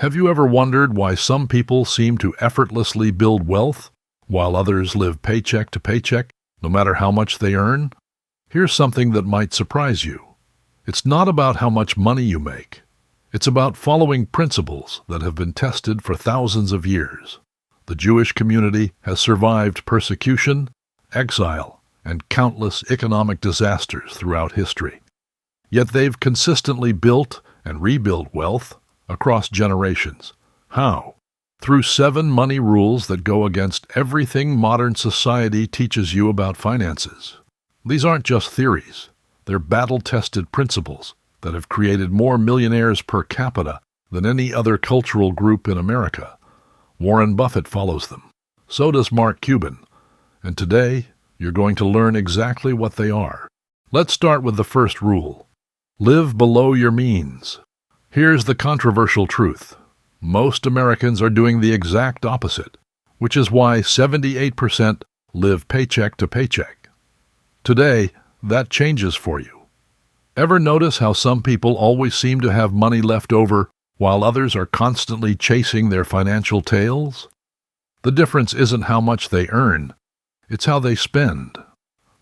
Have you ever wondered why some people seem to effortlessly build wealth, while others live paycheck to paycheck, no matter how much they earn? Here's something that might surprise you. It's not about how much money you make. It's about following principles that have been tested for thousands of years. The Jewish community has survived persecution, exile, and countless economic disasters throughout history. Yet they've consistently built and rebuilt wealth across generations. How? Through 7 money rules that go against everything modern society teaches you about finances. These aren't just theories. They're battle-tested principles that have created more millionaires per capita than any other cultural group in America. Warren Buffett follows them. So does Mark Cuban. And today, you're going to learn exactly what they are. Let's start with the first rule. Live below your means. Here's the controversial truth. Most Americans are doing the exact opposite, which is why 78% live paycheck to paycheck. Today, that changes for you. Ever notice how some people always seem to have money left over while others are constantly chasing their financial tails? The difference isn't how much they earn, it's how they spend.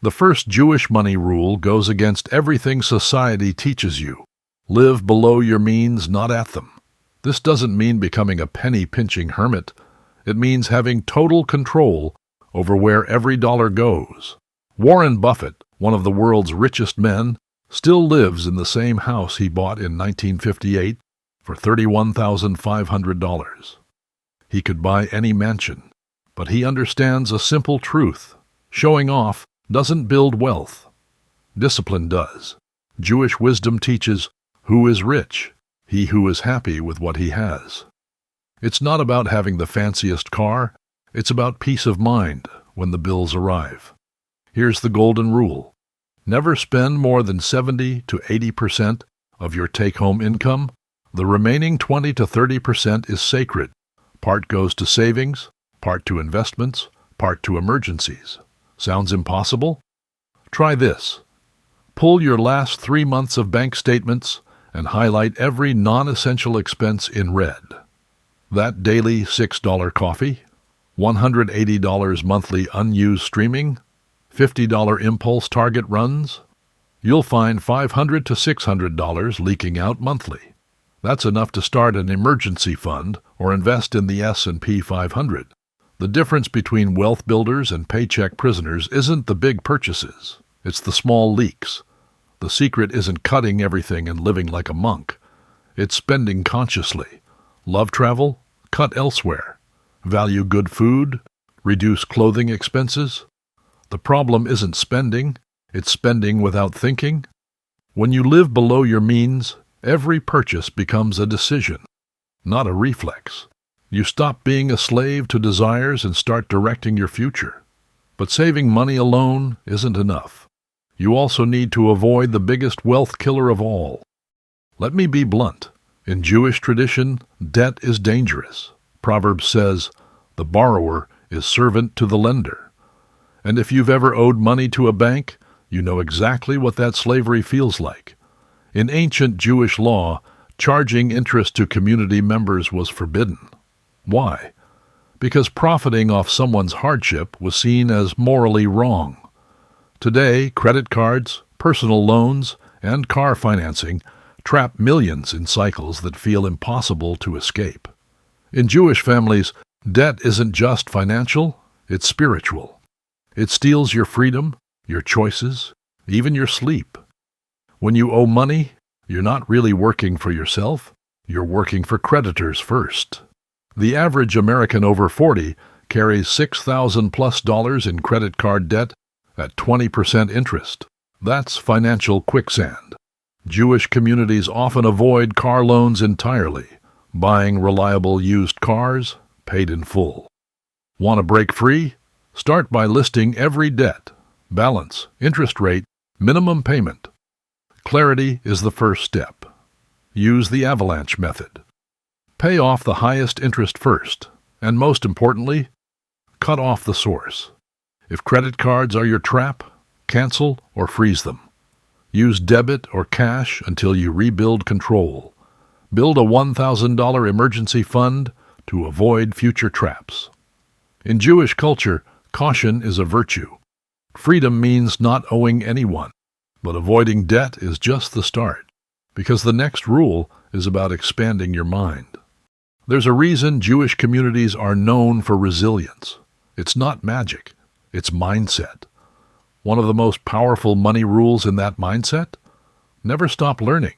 The first Jewish money rule goes against everything society teaches you. Live below your means, not at them. This doesn't mean becoming a penny-pinching hermit. It means having total control over where every dollar goes. Warren Buffett, one of the world's richest men, still lives in the same house he bought in 1958 for $31,500. He could buy any mansion, but he understands a simple truth. Showing off doesn't build wealth. Discipline does. Jewish wisdom teaches, who is rich? He who is happy with what he has. It's not about having the fanciest car, it's about peace of mind when the bills arrive. Here's the golden rule. Never spend more than 70 to 80% of your take-home income. The remaining 20 to 30% is sacred. Part goes to savings, part to investments, part to emergencies. Sounds impossible? Try this. Pull your last 3 months of bank statements and highlight every non-essential expense in red. That daily $6 coffee, $180 monthly unused streaming, $50 impulse target runs, you'll find $500 to $600 leaking out monthly. That's enough to start an emergency fund or invest in the S&P 500. The difference between wealth builders and paycheck prisoners isn't the big purchases, it's the small leaks. The secret isn't cutting everything and living like a monk. It's spending consciously. Love travel? Cut elsewhere. Value good food? Reduce clothing expenses? The problem isn't spending, it's spending without thinking. When you live below your means, every purchase becomes a decision, not a reflex. You stop being a slave to desires and start directing your future. But saving money alone isn't enough. You also need to avoid the biggest wealth killer of all. Let me be blunt. In Jewish tradition, debt is dangerous. Proverbs says, the borrower is servant to the lender. And if you've ever owed money to a bank, you know exactly what that slavery feels like. In ancient Jewish law, charging interest to community members was forbidden. Why? Because profiting off someone's hardship was seen as morally wrong. Today, credit cards, personal loans, and car financing trap millions in cycles that feel impossible to escape. In Jewish families, debt isn't just financial, it's spiritual. It steals your freedom, your choices, even your sleep. When you owe money, you're not really working for yourself, you're working for creditors first. The average American over 40 carries $6,000+ in credit card debt at 20% interest. That's financial quicksand. Jewish communities often avoid car loans entirely, buying reliable used cars, paid in full. Want to break free? Start by listing every debt, balance, interest rate, minimum payment. Clarity is the first step. Use the avalanche method. Pay off the highest interest first, and most importantly, cut off the source. If credit cards are your trap, cancel or freeze them. Use debit or cash until you rebuild control. Build a $1,000 emergency fund to avoid future traps. In Jewish culture, caution is a virtue. Freedom means not owing anyone, but avoiding debt is just the start, because the next rule is about expanding your mind. There's a reason Jewish communities are known for resilience. It's not magic, it's mindset. One of the most powerful money rules in that mindset? Never stop learning.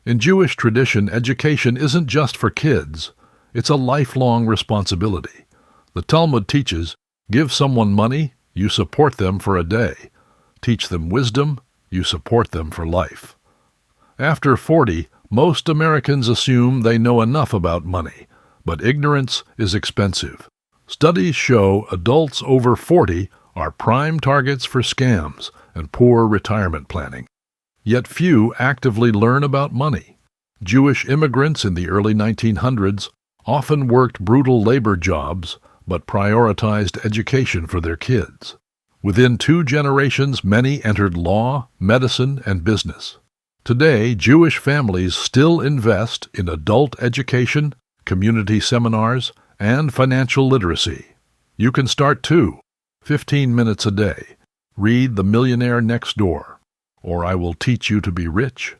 In Jewish tradition, education isn't just for kids, it's a lifelong responsibility. The Talmud teaches, give someone money, you support them for a day. Teach them wisdom, you support them for life. After 40, most Americans assume they know enough about money, but ignorance is expensive. Studies show adults over 40 are prime targets for scams and poor retirement planning. Yet few actively learn about money. Jewish immigrants in the early 1900s often worked brutal labor jobs but prioritized education for their kids. Within 2 generations, many entered law, medicine, and business. Today, Jewish families still invest in adult education, community seminars, and financial literacy. You can start too. 15 minutes a day. Read The Millionaire Next Door, or I Will Teach You to Be Rich.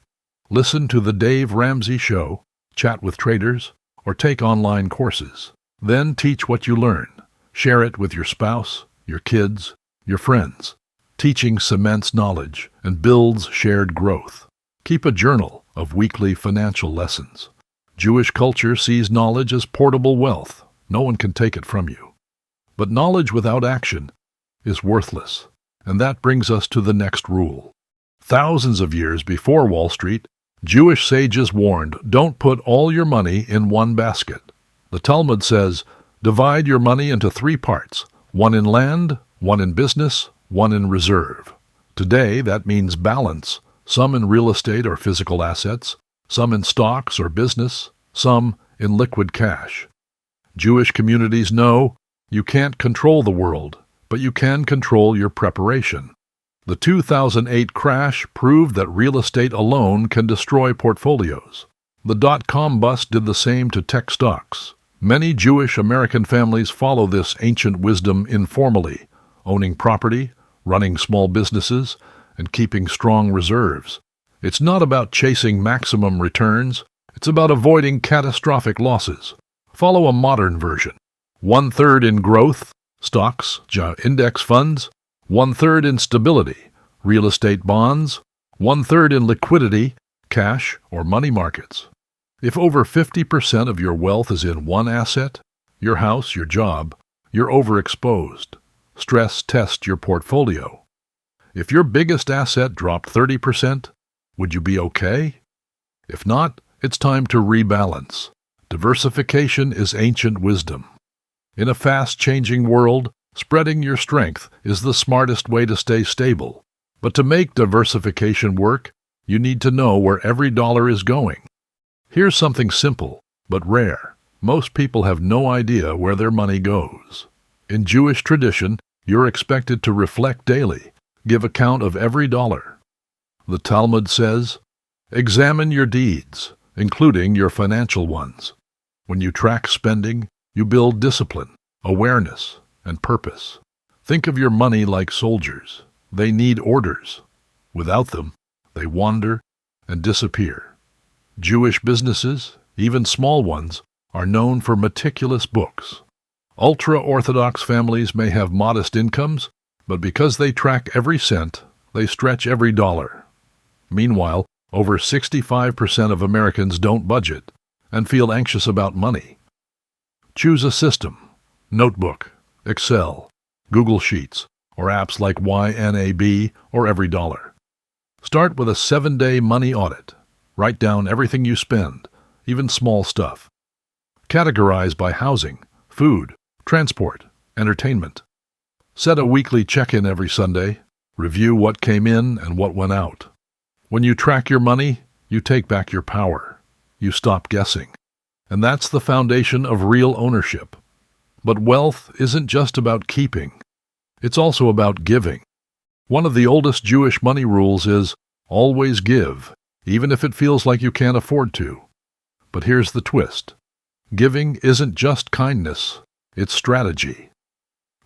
Listen to The Dave Ramsey Show, chat with traders, or take online courses. Then teach what you learn. Share it with your spouse, your kids, your friends. Teaching cements knowledge and builds shared growth. Keep a journal of weekly financial lessons. Jewish culture sees knowledge as portable wealth. No one can take it from you. But knowledge without action is worthless. And that brings us to the next rule. Thousands of years before Wall Street, Jewish sages warned, don't put all your money in one basket. The Talmud says, divide your money into 3 parts, one in land, one in business, one in reserve. Today, that means balance, some in real estate or physical assets, some in stocks or business, some in liquid cash. Jewish communities know you can't control the world, but you can control your preparation. The 2008 crash proved that real estate alone can destroy portfolios. The dot-com bust did the same to tech stocks. Many Jewish American families follow this ancient wisdom informally, owning property, running small businesses, and keeping strong reserves. It's not about chasing maximum returns, it's about avoiding catastrophic losses. Follow a modern version. 1/3 in growth, stocks, index funds, 1/3 in stability, real estate bonds, 1/3 in liquidity, cash or money markets. If over 50% of your wealth is in one asset, your house, your job, you're overexposed. Stress test your portfolio. If your biggest asset dropped 30%, would you be okay? If not, it's time to rebalance. Diversification is ancient wisdom. In a fast-changing world, spreading your strength is the smartest way to stay stable. But to make diversification work, you need to know where every dollar is going. Here's something simple, but rare. Most people have no idea where their money goes. In Jewish tradition, you're expected to reflect daily, give account of every dollar. The Talmud says, examine your deeds, including your financial ones. When you track spending, you build discipline, awareness, and purpose. Think of your money like soldiers. They need orders. Without them, they wander and disappear. Jewish businesses, even small ones, are known for meticulous books. Ultra-Orthodox families may have modest incomes, but because they track every cent, they stretch every dollar. Meanwhile, over 65% of Americans don't budget and feel anxious about money. Choose a system, notebook, Excel, Google Sheets, or apps like YNAB or Every Dollar. Start with a 7-day money audit. Write down everything you spend, even small stuff. Categorize by housing, food, transport, entertainment. Set a weekly check-in every Sunday. Review what came in and what went out. When you track your money, you take back your power. You stop guessing. And that's the foundation of real ownership. But wealth isn't just about keeping. It's also about giving. One of the oldest Jewish money rules is, always give, even if it feels like you can't afford to. But here's the twist. Giving isn't just kindness, it's strategy.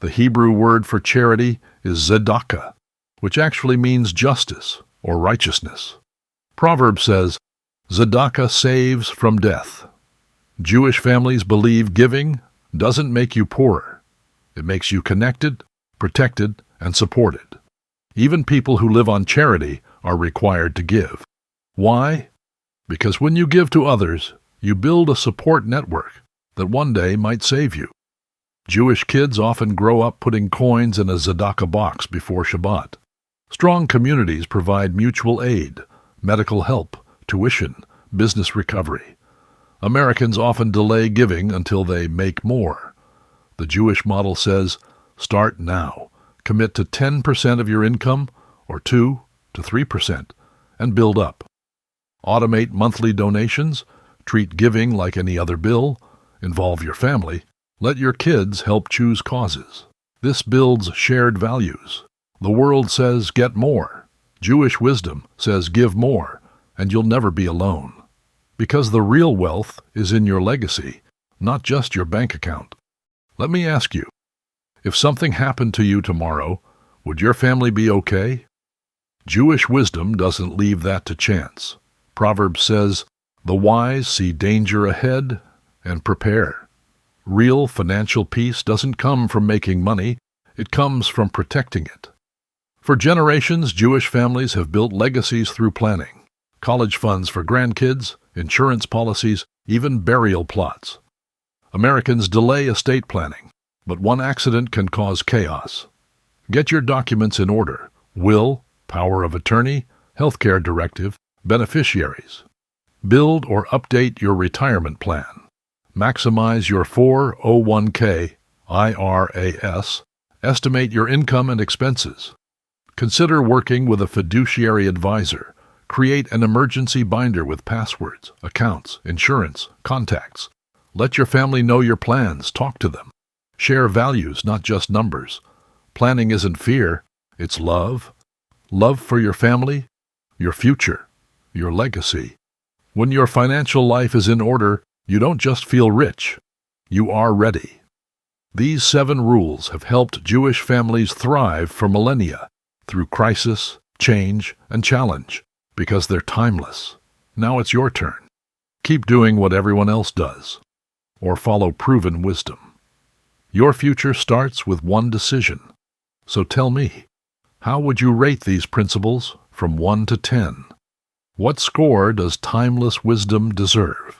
The Hebrew word for charity is tzedakah, which actually means justice or righteousness. Proverbs says, tzedakah saves from death. Jewish families believe giving doesn't make you poorer. It makes you connected, protected, and supported. Even people who live on charity are required to give. Why? Because when you give to others, you build a support network that one day might save you. Jewish kids often grow up putting coins in a tzedakah box before Shabbat. Strong communities provide mutual aid, medical help, tuition, business recovery. Americans often delay giving until they make more. The Jewish model says, start now, commit to 10% of your income, or 2 to 3%, and build up. Automate monthly donations, treat giving like any other bill, involve your family, let your kids help choose causes. This builds shared values. The world says get more. Jewish wisdom says give more, and you'll never be alone. Because the real wealth is in your legacy, not just your bank account. Let me ask you, if something happened to you tomorrow, would your family be okay? Jewish wisdom doesn't leave that to chance. Proverbs says, the wise see danger ahead and prepare. Real financial peace doesn't come from making money, it comes from protecting it. For generations, Jewish families have built legacies through planning. College funds for grandkids, insurance policies, even burial plots. Americans delay estate planning, but one accident can cause chaos. Get your documents in order: will, power of attorney, healthcare directive, beneficiaries. Build or update your retirement plan. Maximize your 401k, IRAS. Estimate your income and expenses. Consider working with a fiduciary advisor. Create an emergency binder with passwords, accounts, insurance, contacts. Let your family know your plans. Talk to them. Share values, not just numbers. Planning isn't fear, it's love. Love for your family, your future, your legacy. When your financial life is in order, you don't just feel rich, you are ready. These 7 rules have helped Jewish families thrive for millennia through crisis, change, and challenge, because they're timeless. Now it's your turn. Keep doing what everyone else does, or follow proven wisdom. Your future starts with one decision. So tell me, how would you rate these principles from 1 to 10? What score does timeless wisdom deserve?